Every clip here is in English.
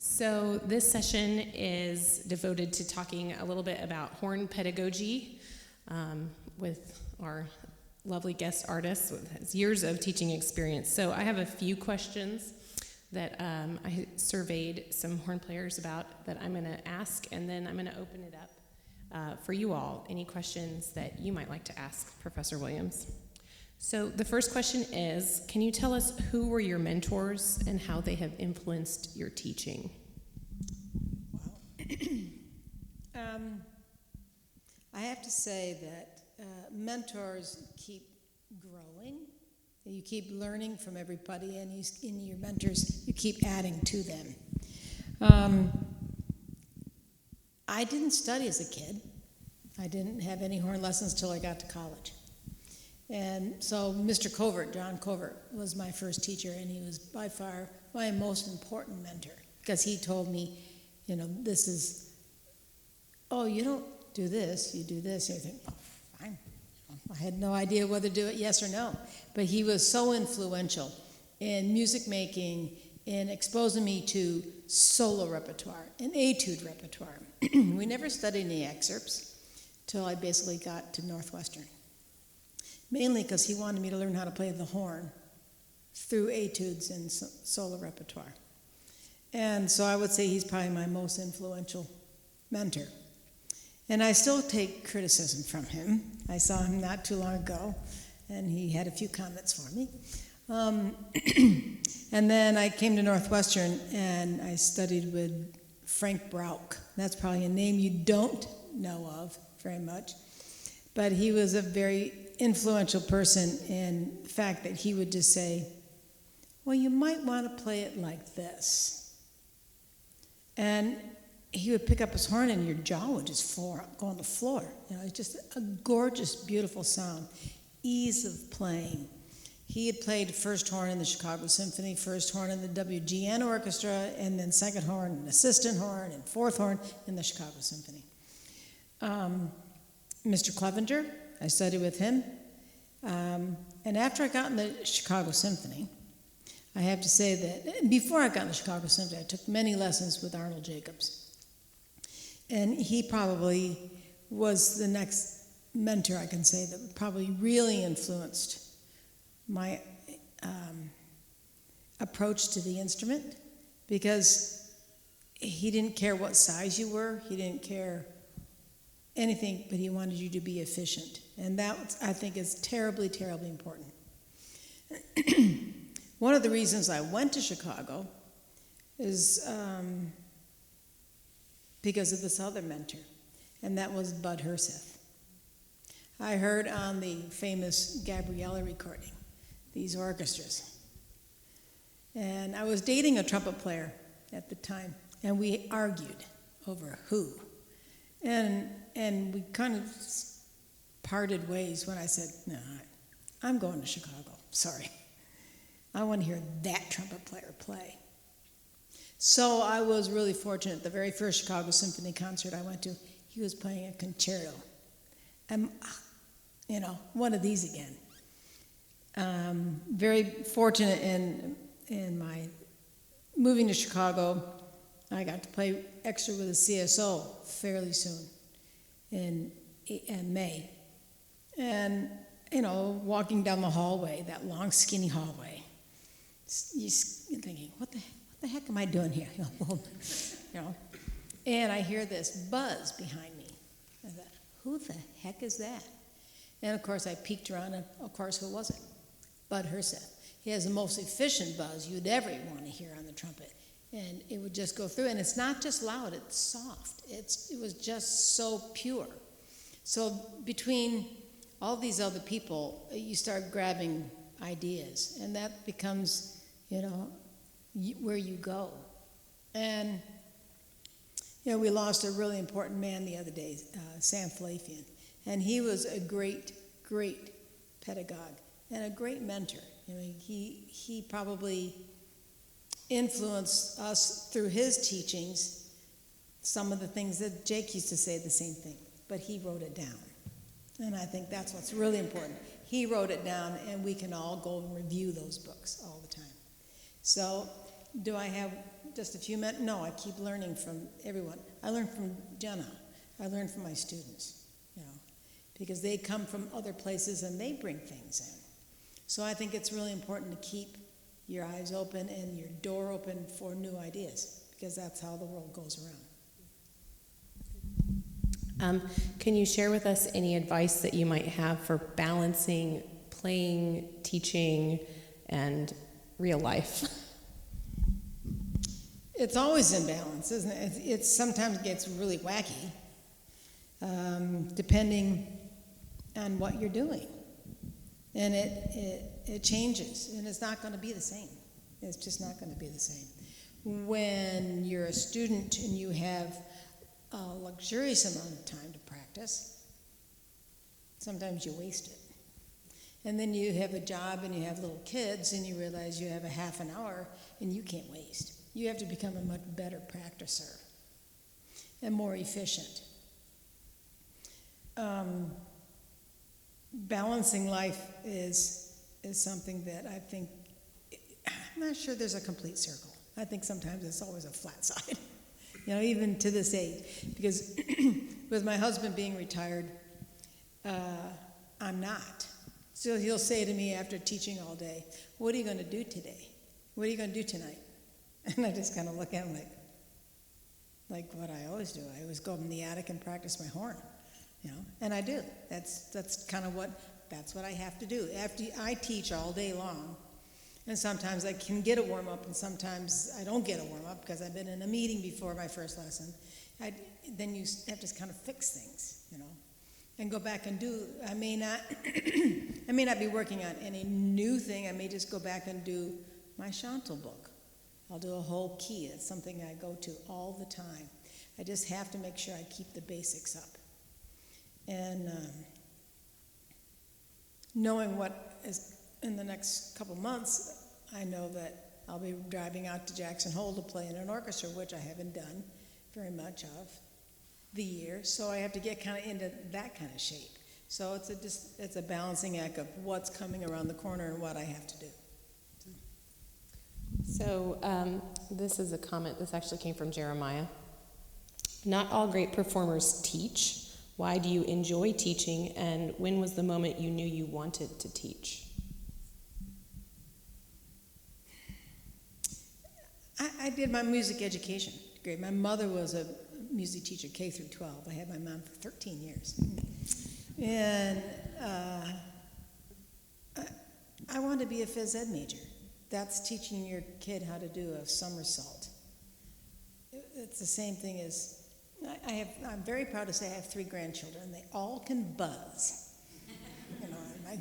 So this session is devoted to talking a little bit about horn pedagogy with our lovely guest artist with years of teaching experience. So I have a few questions that I surveyed some horn players about that I'm going to ask, and then I'm going to open it up for you all. Any questions that you might like to ask Professor Williams? So the first question is, can you tell us who were your mentors and how they have influenced your teaching? Wow. I have to say that mentors keep growing. You keep learning from everybody, and in your mentors, you keep adding to them. I didn't study as a kid. I didn't have any horn lessons till I got to college. And so Mr. Covert, John Covert, was my first teacher, and he was by far my most important mentor, because he told me, this is, you don't do this, you do this. And you think, fine. I had no idea whether to do it, yes or no. But he was so influential in music making, in exposing me to solo repertoire and etude repertoire. We never studied any excerpts till I basically got to Northwestern. Mainly because he wanted me to learn how to play the horn through etudes and solo repertoire. And so I would say he's probably my most influential mentor. And I still take criticism from him. I saw him not too long ago, and he had a few comments for me. And then I came to Northwestern, and I studied with Frank Brauch. That's probably a name you don't know of very much. But he was a very influential person in the fact that he would just say, well, you might want to play it like this. And he would pick up his horn and your jaw would just go on the floor. It's just a gorgeous, beautiful sound. Ease of playing. He had played first horn in the Chicago Symphony, first horn in the WGN Orchestra, and then second horn and assistant horn and fourth horn in the Chicago Symphony. Mr. Clevenger, I studied with him. And after I got in the Chicago Symphony, I have to say that before I got in the Chicago Symphony, I took many lessons with Arnold Jacobs. And he probably was the next mentor, I can say, that probably really influenced my approach to the instrument, because he didn't care what size you were, he didn't care anything, but he wanted you to be efficient. And that, I think, is terribly, terribly important. One of the reasons I went to Chicago is because of this other mentor, and that was Bud Herseth. I heard on the famous Gabriella recording these orchestras. And I was dating a trumpet player at the time, and we argued over who. And we kind of parted ways when I said, no, I'm going to Chicago, sorry. I want to hear that trumpet player play. So I was really fortunate. The very first Chicago Symphony concert I went to, he was playing a concerto. And, one of these again. Very fortunate in my moving to Chicago. I got to play extra with a CSO fairly soon in May. And, walking down the hallway, that long, skinny hallway, you're thinking, what the heck am I doing here? And I hear this buzz behind me. I thought, who the heck is that? And, of course, I peeked around, and, of course, who was it? Bud Herseth. He has the most efficient buzz you'd ever want to hear on the trumpet. And it would just go through. And it's not just loud, it's soft. It was just so pure. So between all these other people, you start grabbing ideas. And that becomes, where you go. And, we lost a really important man the other day, Sam Falafian. And he was a great, great pedagogue and a great mentor. He probably influenced us through his teachings, some of the things that Jake used to say, the same thing, but he wrote it down. And I think that's what's really important. He wrote it down, and we can all go and review those books all the time. So do I have just a few minutes. No, I keep learning from everyone. I learn from Jena. I learn from my students, because they come from other places and they bring things in. So I think it's really important to keep your eyes open and your door open for new ideas, because that's how the world goes around. Can you share with us any advice that you might have for balancing playing, teaching, and real life? It's always in balance, isn't it? It sometimes gets really wacky, depending on what you're doing. And it changes, and it's not going to be the same. It's just not going to be the same. When you're a student and you have a luxurious amount of time to practice, sometimes you waste it. And then you have a job and you have little kids and you realize you have a half an hour and you can't waste. You have to become a much better practicer and more efficient. Balancing life is something that I think, I'm not sure there's a complete circle. I think sometimes it's always a flat side, even to this age. Because with my husband being retired, I'm not. So he'll say to me after teaching all day, "What are you going to do today? What are you going to do tonight?" And I just kind of look at him like what I always do. I always go up in the attic and practice my horn, and I do. That's kind of that's what I have to do. After I teach all day long, and sometimes I can get a warm-up, and sometimes I don't get a warm-up because I've been in a meeting before my first lesson. Then you have to kind of fix things, and go back and do. I may not be working on any new thing. I may just go back and do my chantal book. I'll do a whole key. It's something I go to all the time. I just have to make sure I keep the basics up. And knowing what is in the next couple months, I know that I'll be driving out to Jackson Hole to play in an orchestra, which I haven't done very much of the year. So I have to get kind of into that kind of shape. So it's a balancing act of what's coming around the corner and what I have to do. So this is a comment. This actually came from Jeremiah. Not all great performers teach. Why do you enjoy teaching, and when was the moment you knew you wanted to teach? I did my music education degree. My mother was a music teacher, K through 12. I had my mom for 13 years. And I wanted to be a phys ed major. That's teaching your kid how to do a somersault. It's the same thing as, I'm very proud to say I have 3 grandchildren. They all can buzz.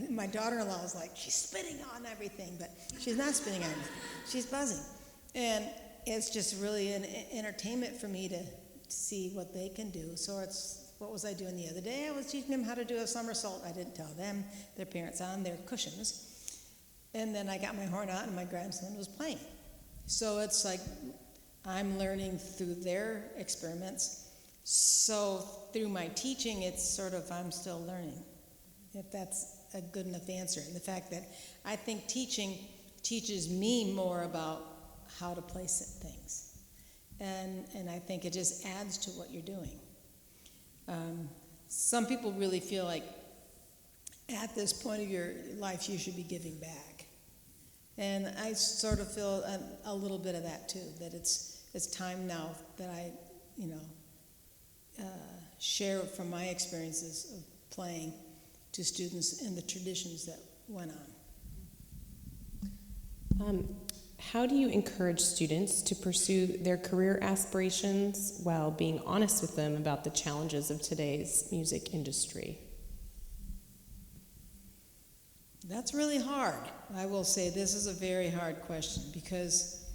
My daughter-in-law is like, she's spitting on everything, but she's not spitting on anything. She's buzzing. And it's just really an entertainment for me to see what they can do. So what was I doing the other day? I was teaching them how to do a somersault. I didn't tell them, their parents on their cushions. And then I got my horn out and my grandson was playing. So it's like I'm learning through their experiments. So through my teaching, it's sort of I'm still learning, if that's a good enough answer. And the fact that I think teaching teaches me more about how to place things. And I think it just adds to what you're doing. Some people really feel like at this point of your life you should be giving back. And I sort of feel a little bit of that too, that it's time now that I, share from my experiences of playing to students in the traditions that went on. How do you encourage students to pursue their career aspirations while being honest with them about the challenges of today's music industry? That's really hard. I will say this is a very hard question because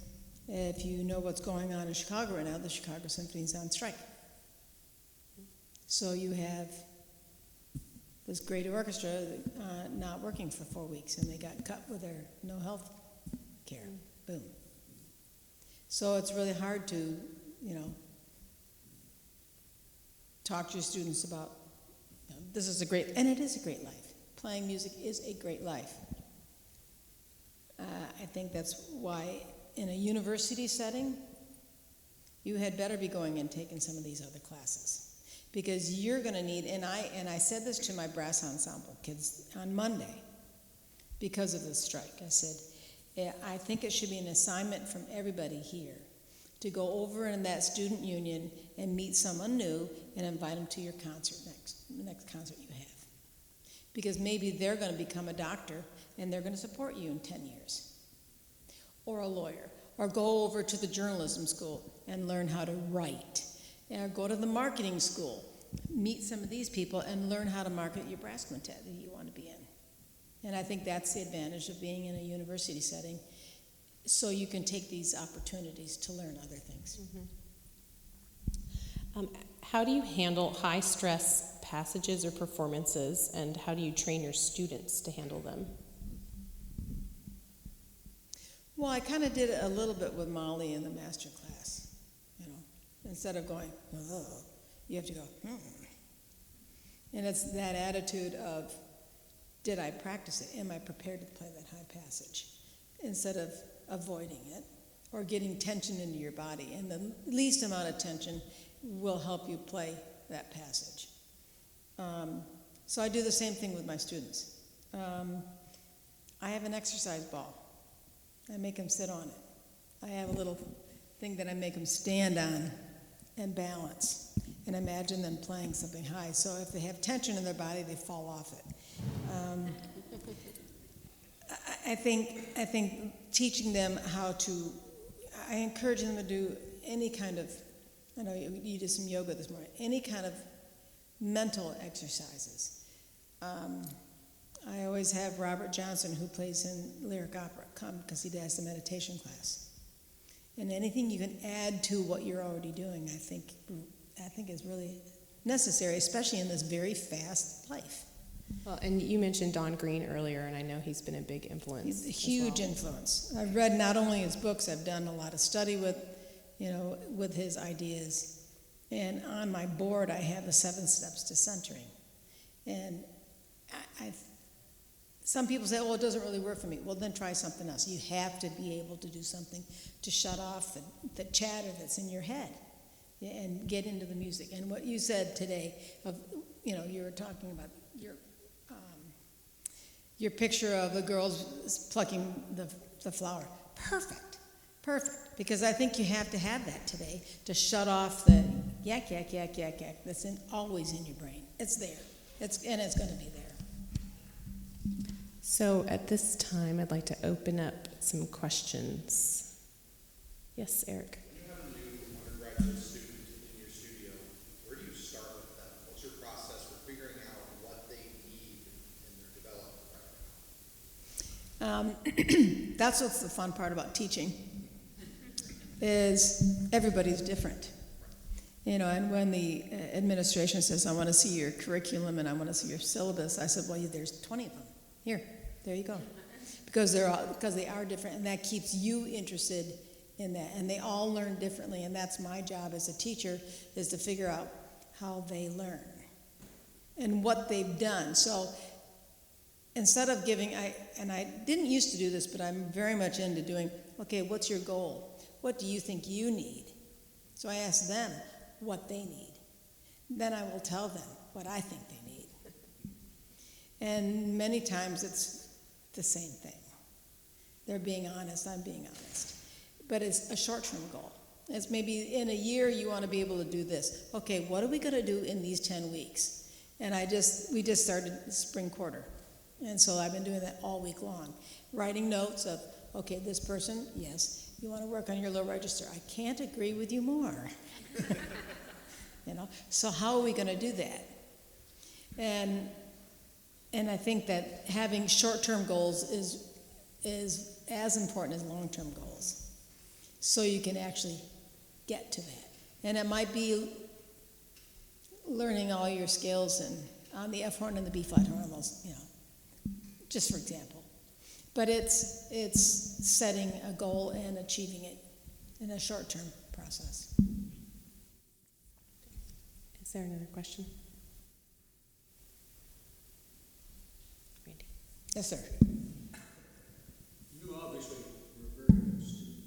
if you know what's going on in Chicago right now, the Chicago Symphony is on strike. So you have this great orchestra not working for 4 weeks, and they got cut with their no health care. Boom. So it's really hard to, talk to your students about, this is a great, and it is a great life. Playing music is a great life. I think that's why in a university setting, you had better be going and taking some of these other classes. Because you're going to need, and I said this to my brass ensemble kids on Monday because of the strike. I said, I think it should be an assignment from everybody here to go over in that student union and meet someone new and invite them to your concert next concert you have. Because maybe they're going to become a doctor and they're going to support you in 10 years. Or a lawyer. Or go over to the journalism school and learn how to write. Or go to the marketing school. Meet some of these people and learn how to market your brass quintet that you want to be in. And I think that's the advantage of being in a university setting, so you can take these opportunities to learn other things. How do you handle high-stress passages or performances, and how do you train your students to handle them? Well, I kind of did it a little bit with Molly in the master class, you know. Instead of going, oh, you have to go, And it's that attitude of, did I practice it? Am I prepared to play that high passage? Instead of avoiding it or getting tension into your body. And the least amount of tension will help you play that passage. So I do the same thing with my students. I have an exercise ball. I make them sit on it. I have a little thing that I make them stand on and balance and imagine them playing something high. So if they have tension in their body, they fall off it. I think teaching them how to, I encourage them to do any kind of, I know you did some yoga this morning, any kind of mental exercises. I always have Robert Johnson, who plays in lyric opera, come because he does the meditation class. And anything you can add to what you're already doing, I think is really necessary, especially in this very fast life. Well, and you mentioned Don Green earlier, and I know he's been a big influence. He's a huge influence. I've read not only his books, I've done a lot of study with his ideas. And on my board, I have the 7 steps to centering. And some people say, oh, it doesn't really work for me. Well, then try something else. You have to be able to do something to shut off the chatter that's in your head and get into the music. And what you said today, you were talking about your picture of the girls plucking the flower. Perfect. Because I think you have to have that today to shut off the yak, yak, yak, yak, yak that's always in your brain. It's there. It's going to be there. So at this time, I'd like to open up some questions. Yes, Eric. When you have a new undergraduate student in your studio, where do you start with them? What's your process for figuring out what they need in their development? That's what's the fun part about teaching, is everybody's different. And when the administration says, I want to see your curriculum and I want to see your syllabus, I said, well, there's 20 of them. Here, there you go. Because they are different, and that keeps you interested in that. And they all learn differently, and that's my job as a teacher, is to figure out how they learn and what they've done. So instead of giving, and I didn't used to do this, but I'm very much into doing, okay, what's your goal? What do you think you need? So I ask them what they need. Then I will tell them what I think they need. And many times it's the same thing. They're being honest, I'm being honest. But it's a short-term goal. It's maybe in a year you want to be able to do this. Okay, what are we going to do in these 10 weeks? And we just started spring quarter. And so I've been doing that all week long. Writing notes of, okay, this person, yes, you want to work on your low register. I can't agree with you more. So how are we going to do that? And I think that having short-term goals is as important as long-term goals, so you can actually get to that. And it might be learning all your scales and on the F horn and the B flat horn, those, just for example. But it's setting a goal and achieving it in a short-term process. Is there another question? Randy. Yes, sir. You obviously were a very good student.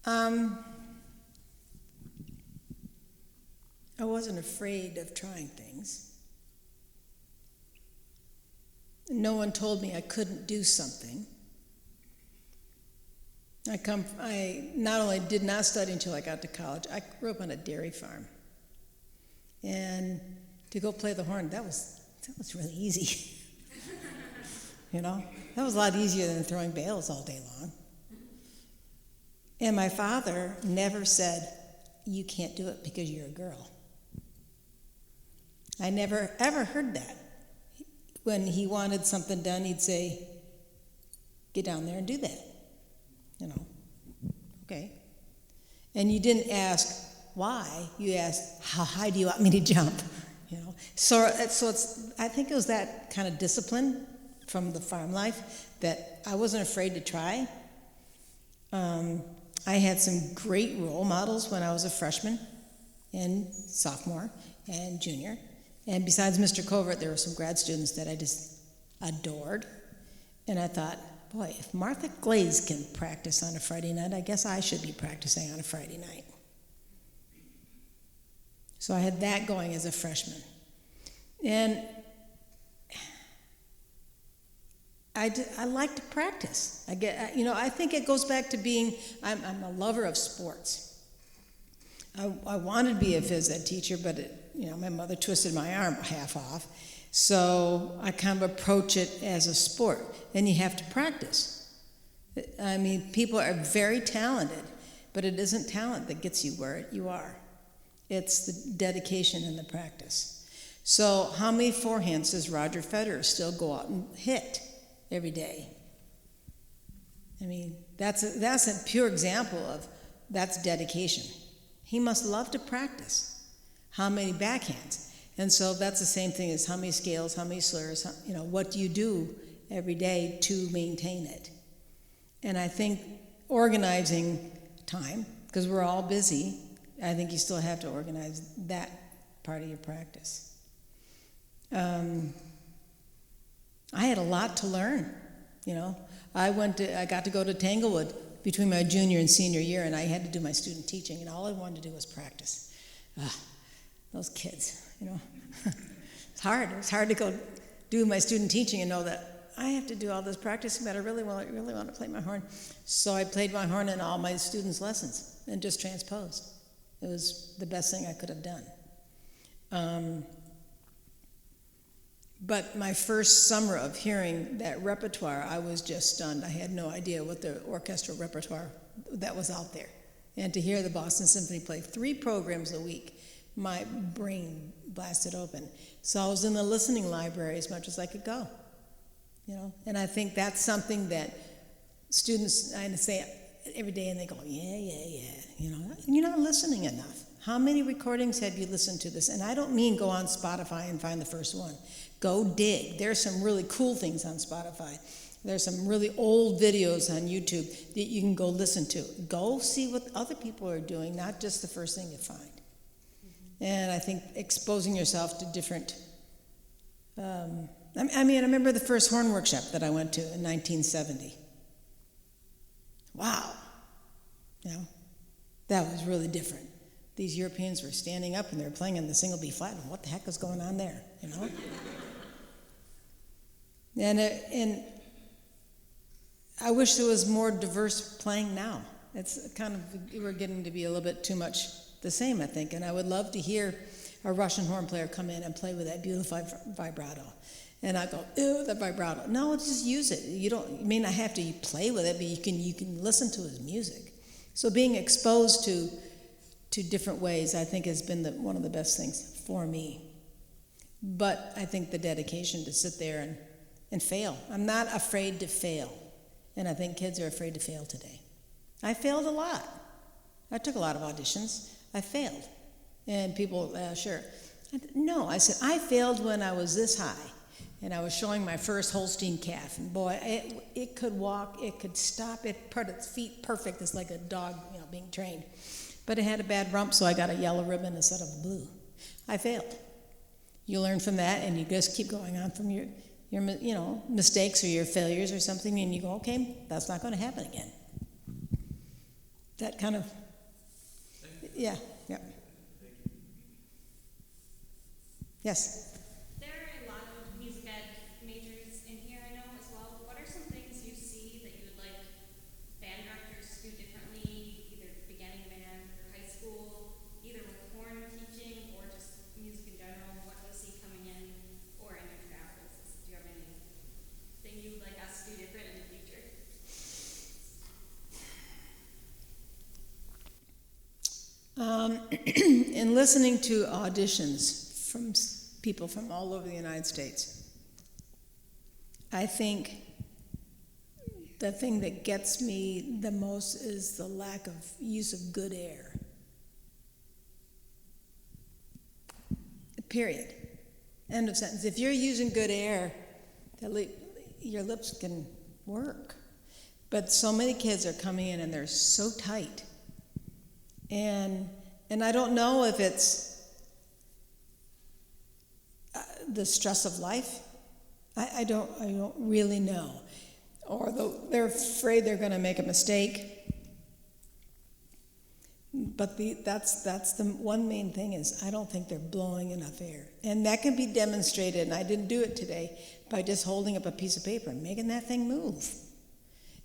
I wasn't afraid of trying things. No one told me I couldn't do something. I not only did not study until I got to college, I grew up on a dairy farm. And to go play the horn, that was really easy. You know? That was a lot easier than throwing bales all day long. And my father never said, "You can't do it because you're a girl." I never, ever heard that. When he wanted something done, he'd say, "Get down there and do that." You know, okay. And you didn't ask why, you asked, "How high do you want me to jump?" You know, so it's, I think it was that kind of discipline from the farm life that I wasn't afraid to try. I had some great role models when I was a freshman and sophomore and junior. And besides Mr. Covert, there were some grad students that I just adored. And I thought, boy, if Martha Glaze can practice on a Friday night, I guess I should be practicing on a Friday night. So I had that going as a freshman. And I like to practice. I think it goes back to being, I'm a lover of sports. I wanted to be a phys ed teacher, but my mother twisted my arm half off. So I kind of approach it as a sport, and you have to practice. I mean, people are very talented, but it isn't talent that gets you where you are. It's the dedication and the practice. So how many forehands does Roger Federer still go out and hit every day? I mean, that's a pure example of that's dedication. He must love to practice. How many backhands? And so that's the same thing as how many scales, how many slurs, what do you do every day to maintain it? And I think organizing time, because we're all busy, I think you still have to organize that part of your practice. I had a lot to learn, I got to go to Tanglewood between my junior and senior year, and I had to do my student teaching, and all I wanted to do was practice. Those kids, It's hard. It's hard to go do my student teaching and know that I have to do all this practicing, but I really want to play my horn. So I played my horn in all my students' lessons and just transposed. It was the best thing I could have done. But my first summer of hearing that repertoire, I was just stunned. I had no idea what the orchestral repertoire that was out there. And to hear the Boston Symphony play 3 programs a week, my brain blasted open. So I was in the listening library as much as I could go. And I think that's something that students, I say every day, and they go, yeah. You're not listening enough. How many recordings have you listened to this? And I don't mean go on Spotify and find the first one. Go dig. There's some really cool things on Spotify. There's some really old videos on YouTube that you can go listen to. Go see what other people are doing, not just the first thing you find. Mm-hmm. And I think exposing yourself to different... I remember the first horn workshop that I went to in 1970. Wow. That was really different. These Europeans were standing up and they were playing in the single B flat, and what the heck was going on there, And I wish there was more diverse playing now. It's kind of, we're getting to be a little bit too much the same, I think, and I would love to hear a Russian horn player come in and play with that beautiful vibrato. And I go, ew, the vibrato. No, just use it. You may not have to play with it, but you can listen to his music. So being exposed to different ways, I think, has been one of the best things for me. But I think the dedication to sit there and fail. I'm not afraid to fail. And I think kids are afraid to fail today. I failed a lot. I took a lot of auditions. I failed. And people, sure. No, I said, I failed when I was this high. And I was showing my first Holstein calf. And boy, it could walk, it could stop, it put its feet perfect. It's like a dog, being trained. But it had a bad rump, so I got a yellow ribbon instead of blue. I failed. You learn from that, and you just keep going on from your mistakes or your failures or something, and you go, okay, that's not going to happen again. That kind of, yeah, yeah. Yes? There are a lot of music ed majors in here, I know, as well. What are some things you see that you would like band directors to do differently, either beginning band or high school, either with horn teaching or just music in general? What do you see coming in or in your travels? Do you have anything you would like us to do different in the future? In listening to auditions from people from all over the United States, I think the thing that gets me the most is the lack of use of good air. Period. End of sentence. If you're using good air, your lips can work. But so many kids are coming in and they're so tight. And I don't know if it's the stress of life. I don't really know. Or they're afraid they're going to make a mistake. But that's the one main thing is I don't think they're blowing enough air. And that can be demonstrated, and I didn't do it today, by just holding up a piece of paper and making that thing move.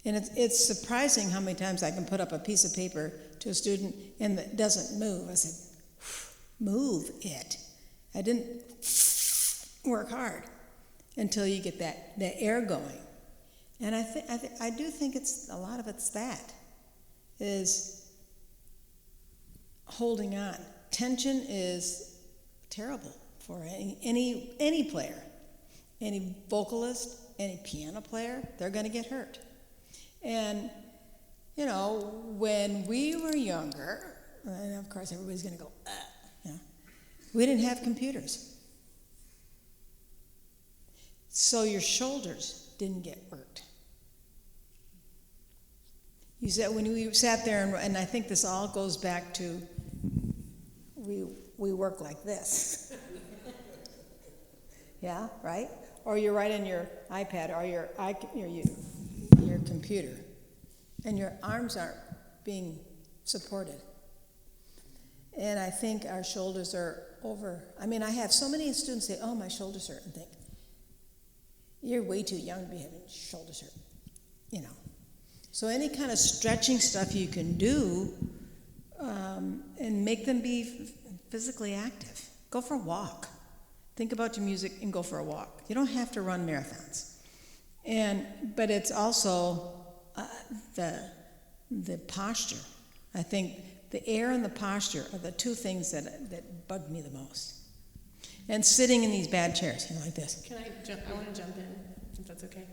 And it's surprising how many times I can put up a piece of paper to a student and it doesn't move. I said, move it. I didn't work hard until you get that air going. And I do think a lot of it's that, is holding on. Tension is terrible for any player, any vocalist, any piano player. They're going to get hurt. And, you know, when we were younger, and of course everybody's going to go, we didn't have computers. So your shoulders didn't get worked. You said when we sat there, and I think this all goes back to we work like this. Yeah, right? Or you're right on your iPad or your computer, and your arms aren't being supported. And I think our shoulders are over. I mean, I have so many students say, "Oh, my shoulders hurt," and think, "You're way too young to be having shoulders hurt," you know. So any kind of stretching stuff you can do, and make them be physically active. Go for a walk. Think about your music and go for a walk. You don't have to run marathons. But it's also the posture. I think the air and the posture are the two things that bug me the most. And sitting in these bad chairs, like this. Can I jump? I want to jump in, if that's okay.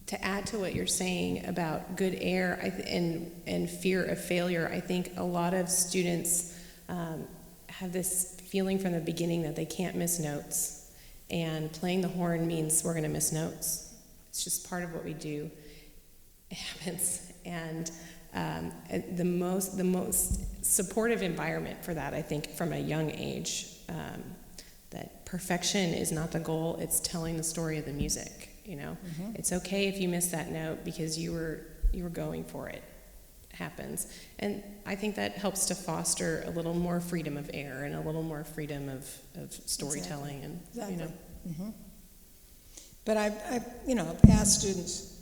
To add to what you're saying about good air and fear of failure, I think a lot of students have this feeling from the beginning that they can't miss notes, and playing the horn means we're going to miss notes. It's just part of what we do. It happens, and the most supportive environment for that, I think, from a young age, that perfection is not the goal. It's telling the story of the music. You know, It's okay if you miss that note because you were going for it. It happens, and I think that helps to foster a little more freedom of air and a little more freedom of storytelling. Exactly. And Mm-hmm. But I've asked students,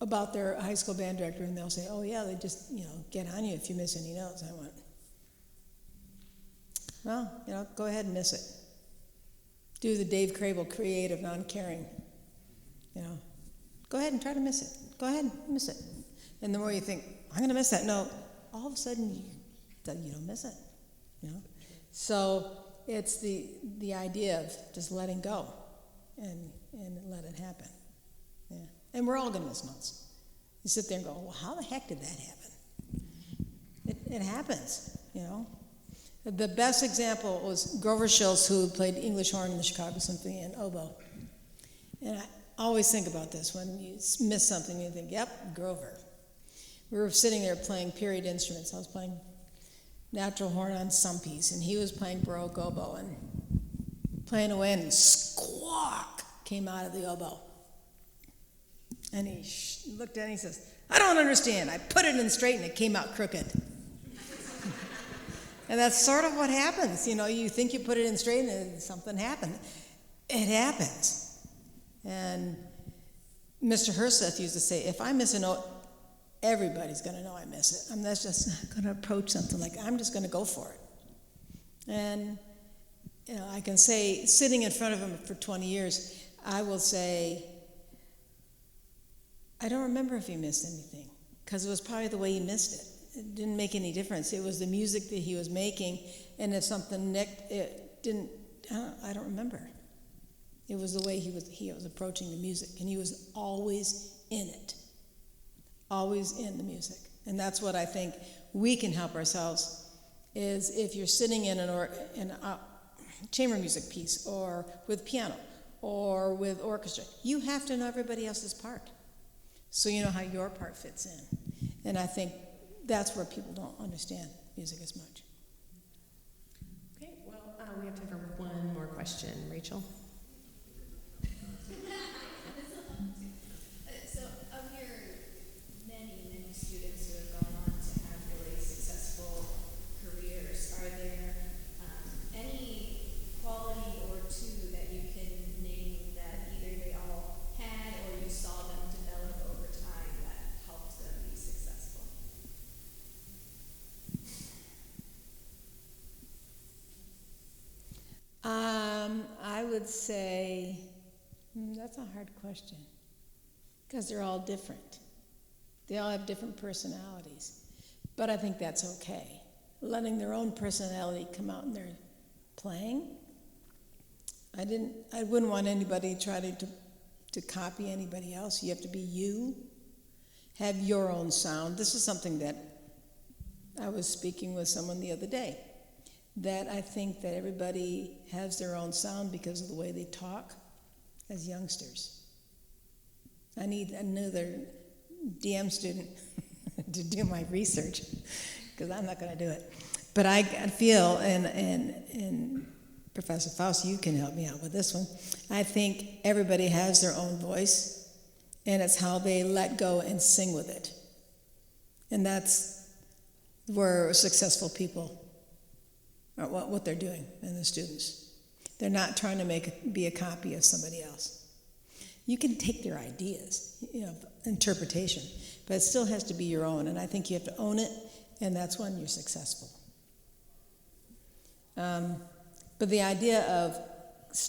about their high school band director, and they'll say, "Oh yeah, they just get on you if you miss any notes." I went, well, go ahead and miss it. Do the Dave Crable creative non-caring. Go ahead and try to miss it. Go ahead and miss it. And the more you think, I'm going to miss that note, all of a sudden you don't miss it. So it's the idea of just letting go and let it happen. Yeah. And we're all going to miss notes. You sit there and go, well, how the heck did that happen? It happens, The best example was Grover Schultz, who played English horn in the Chicago Symphony and oboe. And I always think about this. When you miss something, you think, yep, Grover. We were sitting there playing period instruments. I was playing natural horn on some piece, and he was playing Baroque oboe and playing away, and squawk came out of the oboe. And he looked at it and he says, I don't understand. I put it in straight and it came out crooked. And that's sort of what happens. You know, you think you put it in straight and something happened. It happens. And Mr. Herseth used to say, if I miss a note, everybody's going to know I miss it. I'm not just going to approach something like, I'm just going to go for it. And, you know, I can say, sitting in front of him for 20 years, I will say, I don't remember if he missed anything, because it was probably the way he missed it. It didn't make any difference. It was the music that he was making, and if something nicked, it didn't, I don't remember. It was the way he was approaching the music, and he was always in it, always in the music. And that's what I think we can help ourselves, is if you're sitting in a chamber music piece, or with piano, or with orchestra, you have to know everybody else's part, so you know how your part fits in. And I think that's where people don't understand music as much. Okay, well, we have time for one more question. Rachel? So, of your many students who have gone on to have really successful careers, are there any quality or two that you can name that either they all had or you saw them develop over time that helped them be successful? I would say, that's a hard question, because they're all different. They all have different personalities. But I think that's okay. Letting their own personality come out in their playing. I wouldn't want anybody to try to copy anybody else. You have to be you. Have your own sound. This is something that I was speaking with someone the other day, that I think that everybody has their own sound because of the way they talk as youngsters. I need another DM student to do my research, because I'm not going to do it. But I feel, and Professor Faust, you can help me out with this one, I think everybody has their own voice, and it's how they let go and sing with it. And that's where successful people are, what they're doing, and the students. They're not trying to be a copy of somebody else. You can take their ideas, interpretation, but it still has to be your own, and I think you have to own it, and that's when you're successful. But the idea of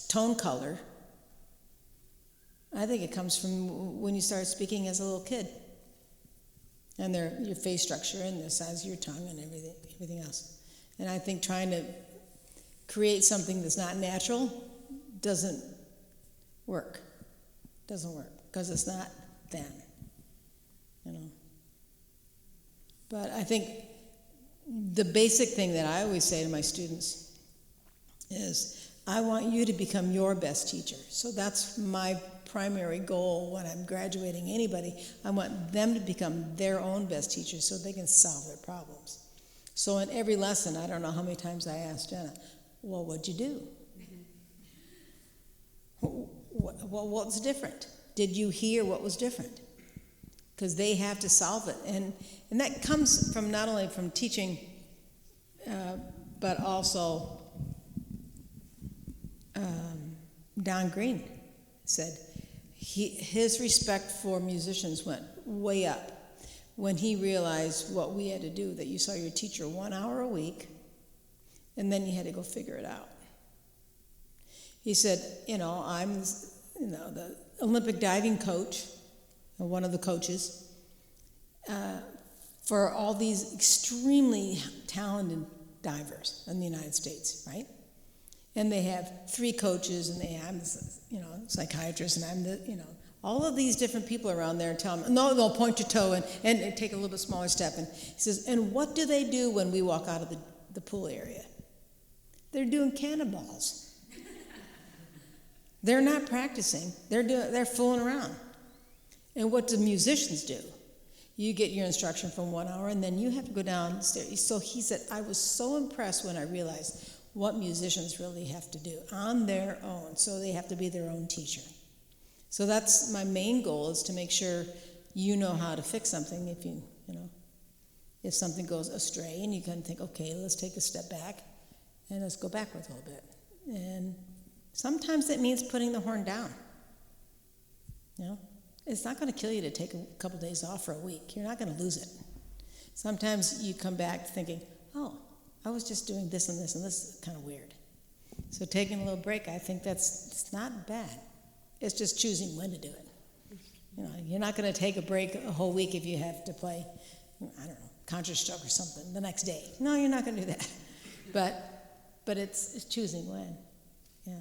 tone color, I think it comes from when you start speaking as a little kid, and your face structure and the size of your tongue and everything else. And I think trying to create something that's not natural doesn't work. Doesn't work, because it's not them, But I think the basic thing that I always say to my students is, I want you to become your best teacher. So that's my primary goal when I'm graduating anybody. I want them to become their own best teacher so they can solve their problems. So in every lesson, I don't know how many times I asked Jena, well, what'd you do? What's different? Did you hear what was different? Because they have to solve it. And that comes from not only from teaching, but also Don Green said his respect for musicians went way up when he realized what we had to do, that you saw your teacher 1 hour a week, and then you had to go figure it out. He said, I'm the Olympic diving coach, or one of the coaches, for all these extremely talented divers in the United States, right? And they have 3 coaches, and I'm psychiatrist, and I'm all of these different people around there tell them, no, they'll point your toe and take a little bit smaller step. And he says, and what do they do when we walk out of the pool area? They're doing cannonballs. They're not practicing. They're fooling around. And what do musicians do? You get your instruction from 1 hour, and then you have to go downstairs. So he said, I was so impressed when I realized what musicians really have to do on their own. So they have to be their own teacher. So that's my main goal, is to make sure you know how to fix something if something goes astray, and you can think, okay, let's take a step back and let's go backwards a little bit. And sometimes that means putting the horn down. It's not going to kill you to take a couple days off for a week. You're not going to lose it. Sometimes you come back thinking, oh, I was just doing this and this, and this is kind of weird. So taking a little break, I think it's not bad. It's just choosing when to do it. You're not going to take a break a whole week if you have to play, I don't know, Counter-Strike or something the next day. No, you're not going to do that. But it's choosing when. Yeah.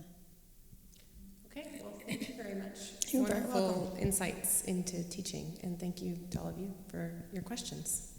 Okay, well, thank you very much. You're very Wonderful welcome. insights into teaching, and thank you to all of you for your questions.